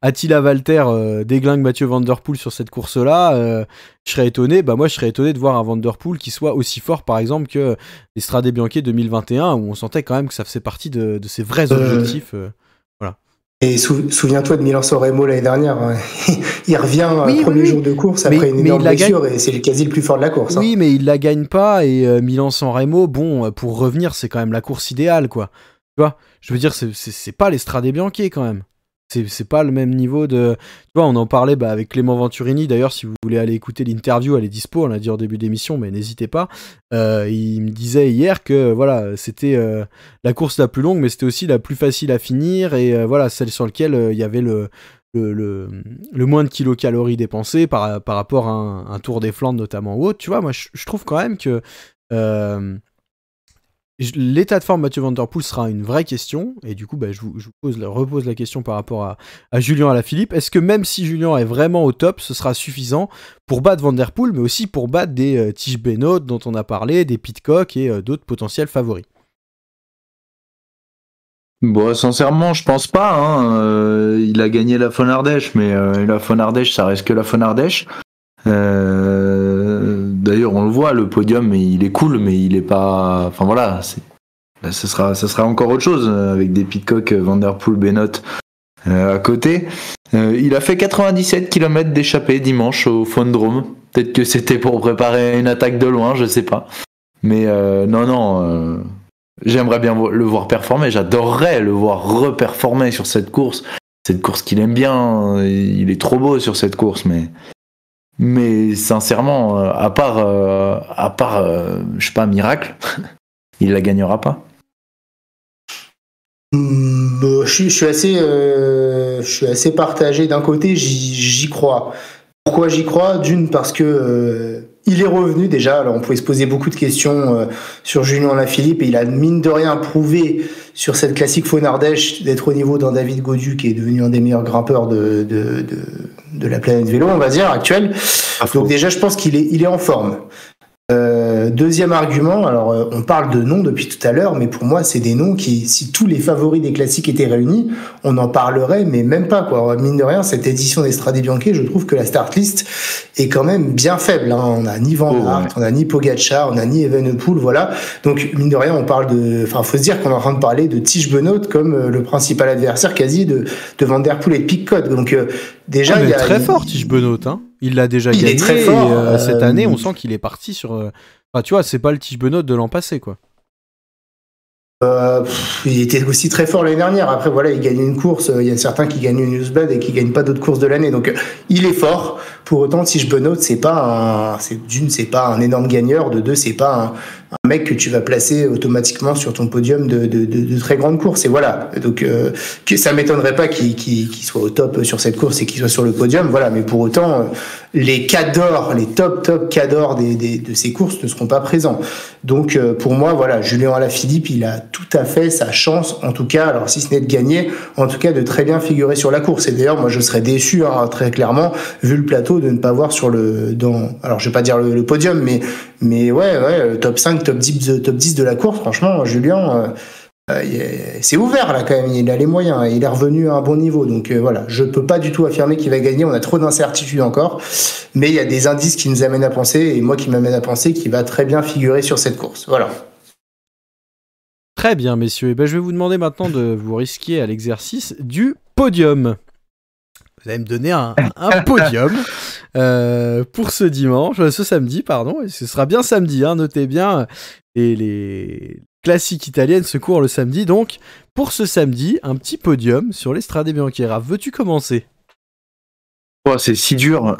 A: Attila Valter déglingue Mathieu Van Der Poel sur cette course-là, je serais étonné. Moi, je serais étonné de voir un Van Der Poel qui soit aussi fort, par exemple, que les Strade Bianche 2021, où on sentait quand même que ça faisait partie de ses vrais objectifs. Voilà.
C: Et souviens-toi de Milan-San Remo l'année dernière. Il revient premier jour de course après une énorme blessure et c'est quasi le plus fort de la course.
A: Oui, mais il la gagne pas et Milan-San Remo, pour revenir, c'est quand même la course idéale, quoi. Tu vois, je veux dire, c'est pas les Strade Bianche quand même. C'est pas le même niveau de... Tu vois, on en parlait avec Clément Venturini. D'ailleurs, si vous voulez aller écouter l'interview, elle est dispo, on l'a dit en début d'émission, mais n'hésitez pas. Il me disait hier que voilà, c'était la course la plus longue, mais c'était aussi la plus facile à finir, et voilà, celle sur laquelle il y avait le moins de kilocalories dépensées par rapport à un Tour des Flandres notamment ou autre. Tu vois, moi, je trouve quand même que... l'état de forme de Mathieu Van Der Poel sera une vraie question, et du coup je vous repose la question par rapport à Julien Alaphilippe. Est-ce que même si Julien est vraiment au top, ce sera suffisant pour battre Van Der Poel, mais aussi pour battre des Tish Benoot dont on a parlé, des Pidcock et d'autres potentiels favoris?
B: Bon, sincèrement, je pense pas. Il a gagné la Fon Ardèche, mais la Fon Ardèche, ça reste que la Fon Ardèche. D'ailleurs, on le voit, le podium, il est cool, mais il est pas. Enfin voilà, ça sera encore autre chose avec des Pidcock, Van Der Poel, Benoot à côté. Il a fait 97 km d'échappée dimanche au Fondrome. Peut-être que c'était pour préparer une attaque de loin, je sais pas. Mais non. J'aimerais bien le voir performer. J'adorerais le voir reperformer sur cette course. Cette course qu'il aime bien. Il est trop beau sur cette course, mais sincèrement, à part, je sais pas, miracle, il la gagnera pas.
C: Je suis assez partagé. D'un côté, j'y crois. Pourquoi j'y crois? D'une, parce que il est revenu déjà. Alors on pouvait se poser beaucoup de questions sur Julien Alaphilippe et il a mine de rien prouvé sur cette classique Faune-Ardèche d'être au niveau d'un David Gaudu qui est devenu un des meilleurs grimpeurs de la planète vélo, on va dire, actuelle. Donc déjà je pense qu'il est en forme. Deuxième argument, alors on parle de noms depuis tout à l'heure, mais pour moi c'est des noms qui, si tous les favoris des classiques étaient réunis, on en parlerait, mais même pas quoi. Mine de rien, cette édition des Strade Bianche, je trouve que la start list est quand même bien faible. Hein. On a ni Van Aert, on a ni Pogacar, on a ni Evenepoel, voilà. Donc mine de rien, on parle de, enfin faut se dire qu'on est en train de parler de Tiesj Benoot comme le principal adversaire quasi de Van Der Poel et de Picot. Donc déjà
A: il est très fort Tiesj Benoot, hein. Il l'a déjà gagné.
C: Est très fort,
A: et cette année, on sent qu'il est parti sur. Enfin, tu vois, c'est pas le Tiesj Benoot de l'an passé, quoi.
C: Il était aussi très fort l'année dernière. Après, voilà, il gagne une course. Il y a certains qui gagnent une Newsblad et qui gagnent pas d'autres courses de l'année. Donc, il est fort. Pour autant, Tiesj Benoot, c'est pas un énorme gagneur. De deux, c'est pas un mec que tu vas placer automatiquement sur ton podium de très grandes courses. Et voilà. Donc, que ça m'étonnerait pas qu'il soit au top sur cette course et qu'il soit sur le podium. Voilà. Mais pour autant, les cadors, les top cadors de ces courses ne seront pas présents. Donc, pour moi, voilà, Julien Alaphilippe, il a tout à fait sa chance, en tout cas, alors si ce n'est de gagner, en tout cas de très bien figurer sur la course. Et d'ailleurs, moi, je serais déçu, hein, très clairement, vu le plateau, de ne pas voir alors je vais pas dire le podium, mais ouais, top 5, top 10 de la course, franchement, Julien, c'est ouvert là quand même, il a les moyens, il est revenu à un bon niveau, donc voilà, je peux pas du tout affirmer qu'il va gagner, on a trop d'incertitudes encore, mais il y a des indices qui nous amènent à penser, et moi qui m'amène à penser qu'il va très bien figurer sur cette course, voilà.
A: Très bien, messieurs. Et ben, je vais vous demander maintenant de vous risquer à l'exercice du podium. Vous allez me donner un podium pour ce samedi, pardon. Et ce sera bien samedi, hein, notez bien. Et les classiques italiennes se courent le samedi. Donc, pour ce samedi, un petit podium sur les Strade Bianche. Raph, veux-tu commencer?
B: Oh, c'est si dur.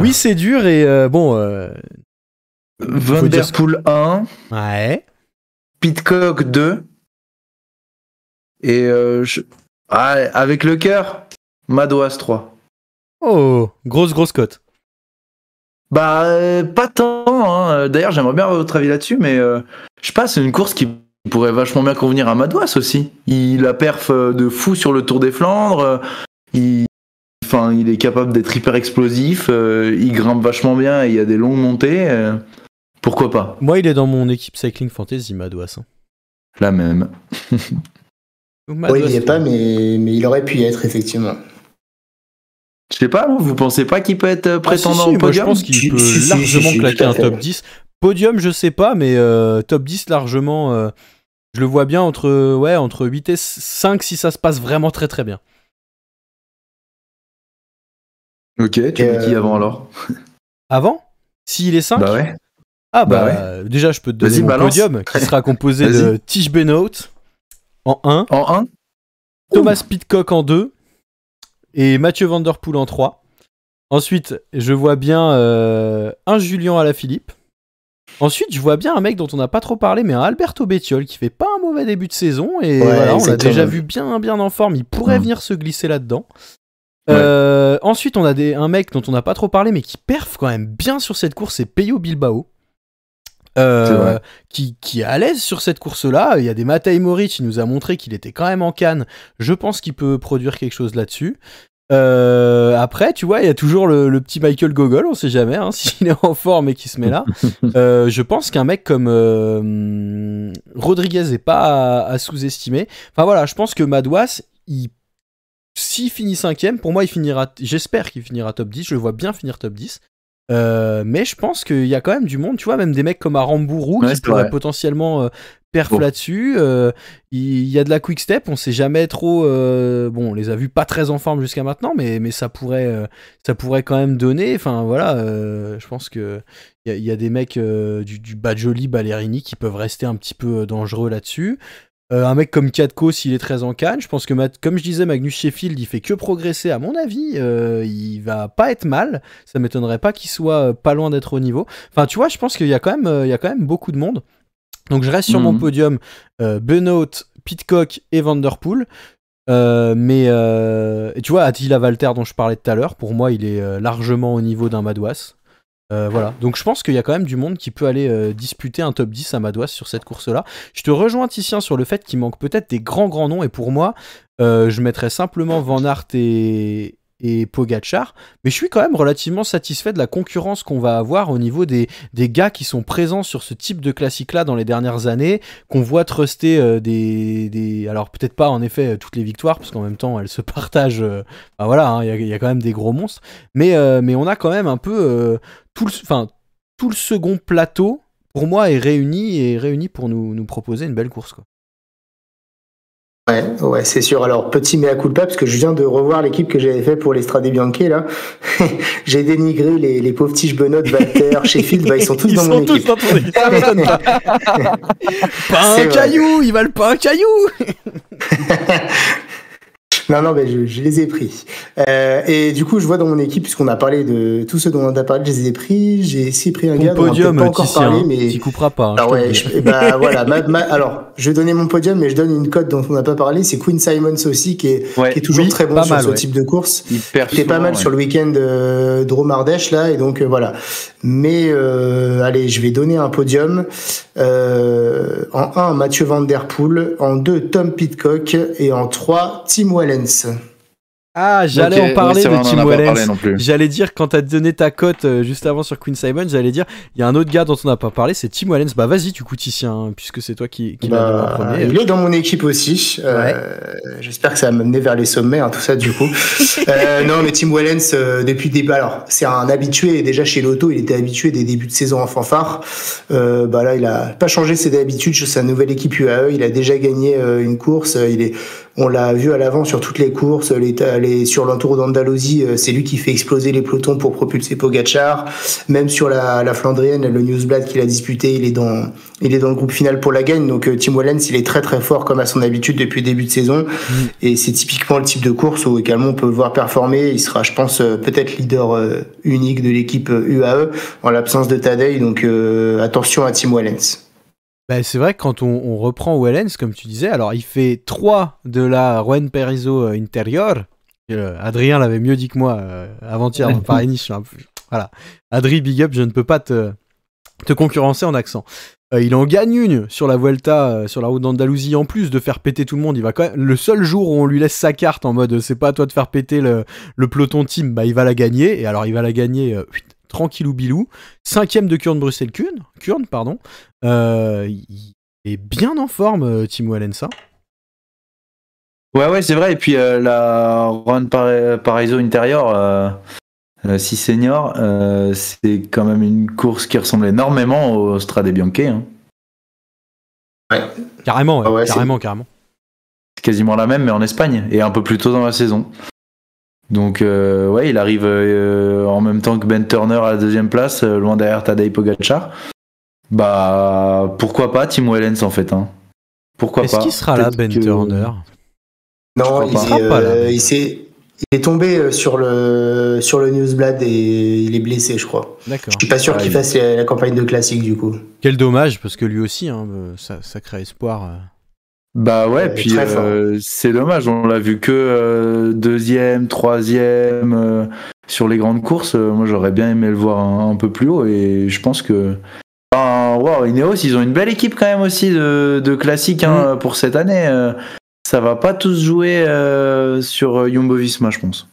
A: Oui, c'est dur et bon...
B: Van Der Poel 1.
A: Ouais.
B: Pidcock 2. Et avec le cœur, Madouas 3.
A: Oh, grosse cote.
B: Bah, pas tant. Hein. D'ailleurs, j'aimerais bien avoir votre avis là-dessus, mais je sais pas, c'est une course qui pourrait vachement bien convenir à Madouas aussi. Il a perf de fou sur le Tour des Flandres. Il est capable d'être hyper explosif. Il grimpe vachement bien et il y a des longues montées. Pourquoi pas?
A: Moi, il est dans mon équipe Cycling Fantasy, Madouas. Hein.
B: La même.
C: Oui, il n'y est pas, mais il aurait pu y être, effectivement.
B: Je sais pas, vous pensez pas qu'il peut être prétendant au podium?
A: Moi, je pense qu'il peut largement claquer un top 10. Podium, je sais pas, mais top 10 largement, je le vois bien entre 8 et 5 si ça se passe vraiment très très bien.
B: Ok, tu mets qui avant alors?
A: Avant? S'il est 5?
B: Bah ouais.
A: Ah bah ouais. Déjà je peux te donner mon podium qui sera composé de Tiesj Benoot en 1.
B: En 1
A: Thomas Pidcock en 2. Et Mathieu Van Der Poel en 3. Ensuite, je vois bien un Julien Alaphilippe. Ensuite, je vois bien un mec dont on n'a pas trop parlé, mais un Alberto Bettiol qui fait pas un mauvais début de saison. Et voilà, on l'a déjà vu bien en forme. Il pourrait venir se glisser là-dedans. Ensuite, on a un mec dont on n'a pas trop parlé, mais qui perf quand même bien sur cette course, c'est Pello Bilbao. Qui est à l'aise sur cette course-là. Il y a des Matej Moric, il nous a montré qu'il était quand même en canne. Je pense qu'il peut produire quelque chose là-dessus. Après, tu vois, il y a toujours le petit Michael Gogol, on sait jamais hein, s'il est en forme et qu'il se met là. Je pense qu'un mec comme Rodriguez est pas à sous-estimer. Enfin voilà, je pense que Madouas, s'il finit 5ème, pour moi, j'espère qu'il finira top 10. Je le vois bien finir top 10. Mais je pense qu'il y a quand même du monde, tu vois, même des mecs comme Aramburu qui pourraient potentiellement perf là-dessus. Il y a de la quick step, on sait jamais trop. Bon, on les a vus pas très en forme jusqu'à maintenant, mais ça pourrait quand même donner. Enfin voilà, je pense que il y a des mecs du Bajoli, Ballerini qui peuvent rester un petit peu dangereux là-dessus. Un mec comme Katko, s'il est très en canne, je pense que comme je disais, Magnus Sheffield, il fait que progresser à mon avis, il va pas être mal, ça m'étonnerait pas qu'il soit pas loin d'être au niveau. Enfin tu vois, je pense qu'il y a quand même beaucoup de monde. Donc je reste sur mon podium, Benoot, Pidcock et Van Der Poel. Et tu vois, Attila Valter dont je parlais tout à l'heure, pour moi, il est largement au niveau d'un Madouas. Voilà. Donc je pense qu'il y a quand même du monde qui peut aller disputer un top 10 à Madouas sur cette course-là. Je te rejoins, Titien, sur le fait qu'il manque peut-être des grands noms, et pour moi, je mettrais simplement Van Aert et Pogacar, mais je suis quand même relativement satisfait de la concurrence qu'on va avoir au niveau des gars qui sont présents sur ce type de classique-là dans les dernières années, qu'on voit truster alors peut-être pas en effet toutes les victoires, parce qu'en même temps elles se partagent, voilà, hein, y a quand même des gros monstres, mais on a quand même un peu tout le second plateau, pour moi, est réuni pour nous proposer une belle course, quoi.
C: Ouais, c'est sûr. Alors, petit mea culpa, parce que je viens de revoir l'équipe que j'avais fait pour les Strade Bianche, là. J'ai dénigré les pauvres tiges Benoît, Valter, Sheffield, ils sont tous dans mon équipe.
A: Dans ton équipe. Ça m'étonne pas. Pas un caillou, ils valent pas un caillou.
C: Non, mais je les ai pris. Et du coup, je vois dans mon équipe, puisqu'on a parlé de tout ce dont on a parlé, je les ai pris. J'ai aussi pris un gars dont on n'a pas encore parlé, mais
A: t'y couperas pas.
C: Alors ouais, voilà. Alors, je vais donner mon podium, mais je donne une cote dont on n'a pas parlé. C'est Quinn Simons aussi, qui est toujours très bon sur ce type de course. Il était pas mal sur le week-end Drôme Ardèche là, et donc voilà. Mais allez, je vais donner un podium. En 1, Mathieu Van Der Poel. En 2, Tom Pidcock. Et en 3, Tim Wellens.
A: Ah, j'allais en parler de Tim Wellens. J'allais dire, quand t'as donné ta cote juste avant sur Quinn Simons, j'allais dire, il y a un autre gars dont on n'a pas parlé, c'est Tim Wellens. Bah vas-y, du coup, Titien, puisque c'est toi qui l'as donné en premier.
C: Il est dans mon équipe aussi. J'espère que ça va m'amener vers les sommets, tout ça, du coup. Non, mais Tim Wellens, depuis le début, alors, c'est un habitué. Déjà, chez Lotto, il était habitué des débuts de saison en fanfare. Là, il a pas changé ses habitudes sur sa nouvelle équipe UAE. Il a déjà gagné une course. On l'a vu à l'avant sur toutes les courses, sur l'entour d'Andalousie, c'est lui qui fait exploser les pelotons pour propulser Pogacar. Même sur la Flandrienne, le Newsblad qu'il a disputé, il est dans le groupe final pour la gagne. Donc Tim Wellens, il est très très fort comme à son habitude depuis le début de saison. Et c'est typiquement le type de course où également on peut le voir performer. Il sera, je pense, peut-être leader unique de l'équipe UAE en l'absence de Tadej. Donc attention à Tim Wellens.
A: Bah, c'est vrai que quand on reprend Wellens, comme tu disais, alors il fait 3 de la Rouen Perizo Interior. Adrien l'avait mieux dit que moi avant-hier dans Paris-Nice. Voilà. Adri, big up, je ne peux pas te concurrencer en accent. Il en gagne une sur la Vuelta, sur la route d'Andalousie, en plus de faire péter tout le monde. Il va quand même, le seul jour où on lui laisse sa carte en mode c'est pas à toi de faire péter le peloton team, bah il va la gagner. Et alors il va la gagner tranquillou bilou. 5ème de Kurn Bruxelles-Kurn, pardon. Il est bien en forme, Tim Wellens.
B: Ouais, c'est vrai. Et puis la Run Paraiso Interior, 6 seniors, c'est quand même une course qui ressemble énormément au Strade Bianche.
C: Ouais.
A: Carrément, carrément.
B: C'est quasiment la même, mais en Espagne, et un peu plus tôt dans la saison. Donc il arrive en même temps que Ben Turner à la 2e place, loin derrière Tadej Pogacar. Bah pourquoi pas Tim Wellens en fait. Pourquoi pas.
A: Est-ce qu'il sera là, Ben Turner?
C: Non, il est tombé sur le Newsblad et il est blessé, je crois.
A: D'accord.
C: Je suis pas sûr qu'il fasse la campagne de classique du coup.
A: Quel dommage, parce que lui aussi, ça crée espoir.
B: Bah ouais, puis c'est dommage, on l'a vu que 2e, 3e sur les grandes courses. Moi j'aurais bien aimé le voir un peu plus haut, et je pense que Ineos, ils ont une belle équipe quand même aussi de classiques pour cette année. Ça va pas tous jouer sur Jumbo-Visma, je pense.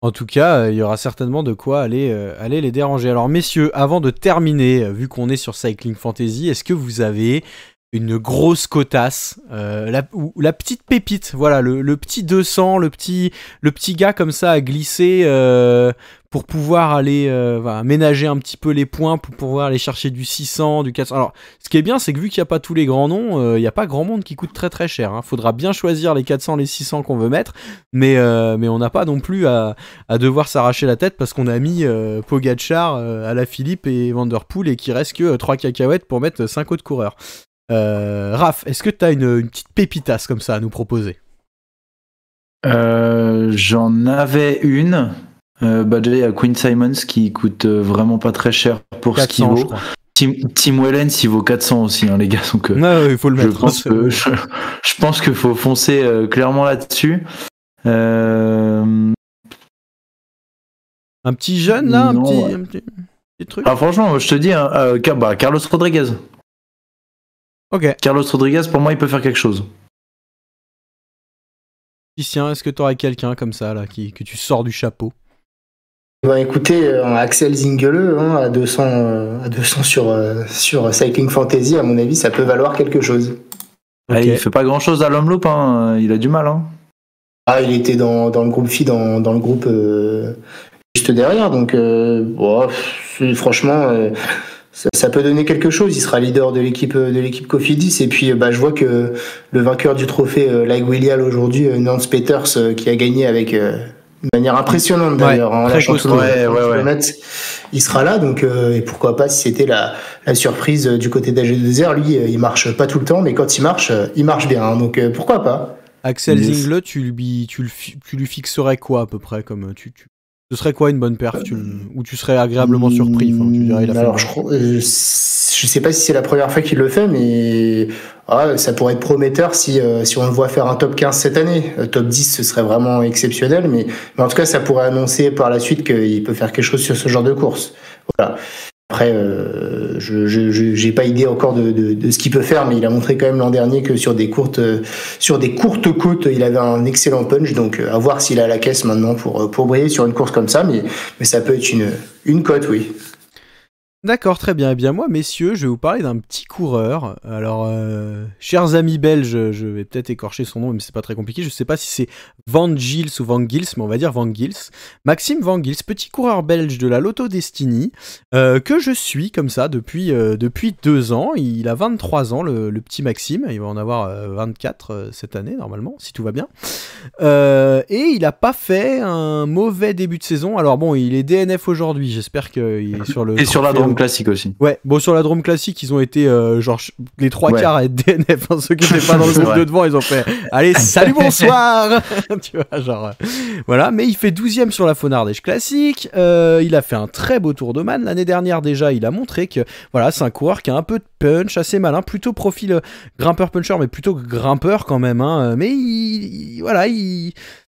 A: En tout cas, il y aura certainement de quoi aller les déranger. Alors messieurs, avant de terminer, vu qu'on est sur Cycling Fantasy, est-ce que vous avez une grosse cotasse, la petite pépite, voilà, le petit 200, le petit gars comme ça à glisser pour pouvoir aller ménager un petit peu les points, pour pouvoir aller chercher du 600, du 400. Alors, ce qui est bien, c'est que vu qu'il n'y a pas tous les grands noms, il n'y a pas grand monde qui coûte très très cher. Faudra bien choisir les 400, les 600 qu'on veut mettre, mais on n'a pas non plus à devoir s'arracher la tête parce qu'on a mis Pogacar, Alaphilippe et Van Der Poel et qu'il reste que 3 cacahuètes pour mettre 5 autres coureurs. Raph, est-ce que tu as une petite pépitasse comme ça à nous proposer?
B: J'en avais une. Déjà, il y a Quinn Simons qui coûte vraiment pas très cher pour 400, ce qu'il vaut. Tim Wellens, il vaut 400 aussi, hein, les gars. Donc,
A: ouais, il faut le mettre.
B: Je pense qu'il faut foncer clairement là-dessus.
A: Un petit jeune, là, un petit truc.
B: Ah, franchement, je te dis, Carlos Rodriguez.
A: Ok.
B: Carlos Rodriguez, pour moi, il peut faire quelque chose.
A: Lucien, est-ce que tu aurais quelqu'un comme ça, là, que tu sors du chapeau?
C: Bah écoutez, Axel Zingele à 200 sur Cycling Fantasy, à mon avis, ça peut valoir quelque chose.
B: Okay. Il fait pas grand-chose à l'Omloop, hein. Il a du mal. Hein.
C: Ah, il était dans le groupe FI, dans le groupe juste derrière, donc franchement, ça peut donner quelque chose. Il sera leader de l'équipe Cofidis, et puis je vois que le vainqueur du trophée Like William aujourd'hui, Nance Peters, qui a gagné avec de manière impressionnante d'ailleurs, en lâchant tout le kilomètre, il sera là, donc et pourquoi pas, si c'était la surprise du côté d'AG2R. Lui, il marche pas tout le temps, mais quand il marche bien, hein, donc pourquoi pas.
A: Axel Zingele, tu lui fixerais quoi à peu près, comme ce serait quoi une bonne perf, ou tu serais agréablement surpris, enfin, tu dirais, il a fait
C: alors je sais pas si c'est la première fois qu'il le fait, mais ça pourrait être prometteur si on le voit faire un top 15 cette année. Top 10, ce serait vraiment exceptionnel, mais en tout cas, ça pourrait annoncer par la suite qu'il peut faire quelque chose sur ce genre de course. Voilà. Après, j'ai pas idée encore de ce qu'il peut faire, mais il a montré quand même l'an dernier que sur des courtes côtes, il avait un excellent punch. Donc, à voir s'il a la caisse maintenant pour briller sur une course comme ça, mais ça peut être une cote, oui.
A: D'accord, très bien. Eh bien moi, messieurs, je vais vous parler d'un petit coureur. Alors, chers amis belges, je vais peut-être écorcher son nom, mais c'est pas très compliqué. Je sais pas si c'est Van Gils ou Van Gils, mais on va dire Van Gils. Maxime Van Gils, petit coureur belge de la Lotto Destiny, que je suis comme ça depuis 2 ans. Il a 23 ans, le petit Maxime. Il va en avoir 24 cette année, normalement, si tout va bien. Et il a pas fait un mauvais début de saison. Alors bon, il est DNF aujourd'hui. J'espère qu'il est sur le...
B: Et sur la Drôme Classique aussi.
A: Ouais, bon, sur la Drôme Classique, ils ont été genre les 3 quarts à être DNF. Hein, ceux qui n'étaient pas dans le groupe de devant, ils ont fait allez, salut, bonsoir. Tu vois, genre voilà. Mais il fait 12e sur la Fonardèche Classique. Il a fait un très beau Tour d'Oman l'année dernière déjà. Il a montré que voilà, c'est un coureur qui a un peu de punch, assez malin, plutôt profil grimpeur puncher, mais plutôt grimpeur quand même. Hein, mais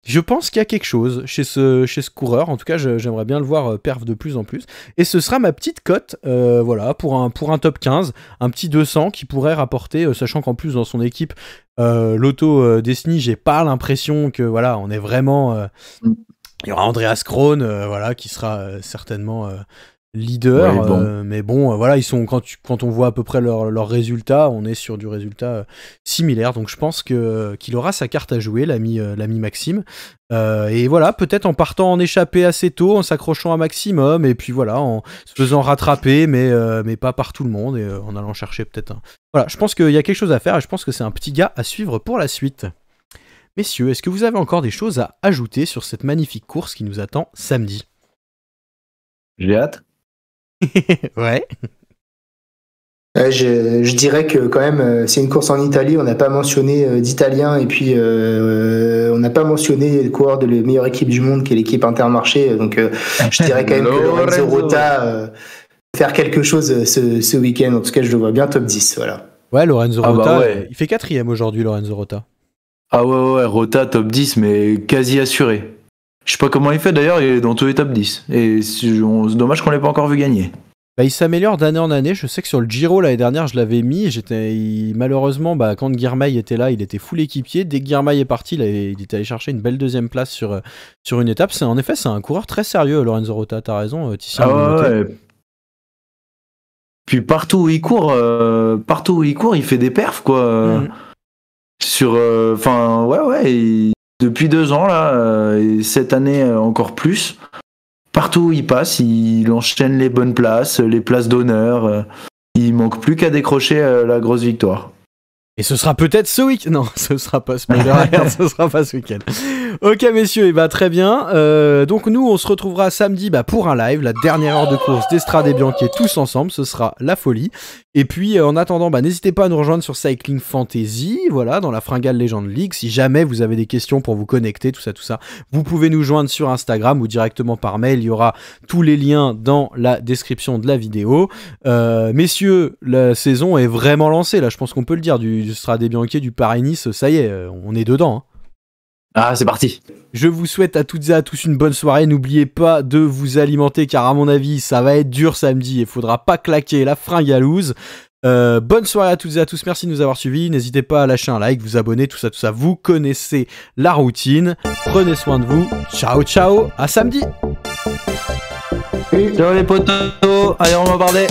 A: je pense qu'il y a quelque chose chez ce coureur. En tout cas, j'aimerais bien le voir perf de plus en plus. Et ce sera ma petite cote, voilà, pour un top 15, un petit 200 qui pourrait rapporter, sachant qu'en plus dans son équipe Lotto Destiny, j'ai pas l'impression que voilà, on est vraiment. Il y aura Andreas Krohn, voilà, qui sera certainement leader, ouais, bon. Mais bon, voilà, ils sont quand on voit à peu près leurs résultats, on est sur du résultat similaire. Donc je pense qu'il aura sa carte à jouer, l'ami Maxime. Et voilà, peut-être en partant en échappée assez tôt, en s'accrochant à maximum, et puis voilà, en se faisant rattraper, mais pas par tout le monde, et en allant chercher peut-être un... Voilà, je pense qu'il y a quelque chose à faire, et je pense que c'est un petit gars à suivre pour la suite. Messieurs, est-ce que vous avez encore des choses à ajouter sur cette magnifique course qui nous attend samedi ?
B: J'ai hâte.
A: Ouais.
C: Je dirais que quand même, c'est une course en Italie, on n'a pas mentionné d'Italiens, et puis on n'a pas mentionné le coureur de la meilleure équipe du monde qui est l'équipe Intermarché, donc je dirais quand même que Lorenzo Rota faire quelque chose ce week-end. En tout cas, je le vois bien top 10, voilà.
A: Ouais, Lorenzo Rota,
B: ouais.
A: Il fait 4e aujourd'hui, Lorenzo Rota.
B: Ah ouais, Rota top 10, mais quasi assuré. Je sais pas comment il fait d'ailleurs, il est dans tous les top 10. Et c'est dommage qu'on l'ait pas encore vu gagner.
A: Bah, il s'améliore d'année en année. Je sais que sur le Giro l'année dernière, je l'avais mis. Malheureusement, quand Girmay était là, il était full équipier. Dès que Girmay est parti, il était allé chercher une belle 2e place sur une étape. En effet, c'est un coureur très sérieux, Lorenzo Rota. T'as raison, Titien.
B: Ah ouais. Puis partout où il court, il fait des perfs, quoi. Depuis 2 ans là, et cette année encore plus. Partout où il passe, il enchaîne les bonnes places, les places d'honneur. Il manque plus qu'à décrocher la grosse victoire.
A: Et ce sera peut-être ce week-end. Non, ce sera pas ce week-end. Ok messieurs, et bah très bien. Donc nous on se retrouvera samedi pour un live, la dernière heure de course d'Estrade et Bianchi tous ensemble, ce sera la folie. Et puis en attendant, n'hésitez pas à nous rejoindre sur Cycling Fantasy, voilà, dans la Fringale Legend League. Si jamais vous avez des questions pour vous connecter, tout ça, vous pouvez nous joindre sur Instagram ou directement par mail. Il y aura tous les liens dans la description de la vidéo. Messieurs, la saison est vraiment lancée là, je pense qu'on peut le dire, du Strade Bianchi, du Paris-Nice, ça y est, on est dedans. Hein.
B: Ah, c'est parti.
A: Je vous souhaite à toutes et à tous une bonne soirée. N'oubliez pas de vous alimenter car à mon avis ça va être dur samedi. Il faudra pas claquer la fringalouse. Bonne soirée à toutes et à tous. Merci de nous avoir suivis. N'hésitez pas à lâcher un like, vous abonner, tout ça. Vous connaissez la routine. Prenez soin de vous. Ciao, ciao. À samedi.
B: Ciao les potos. Allez, on va barder.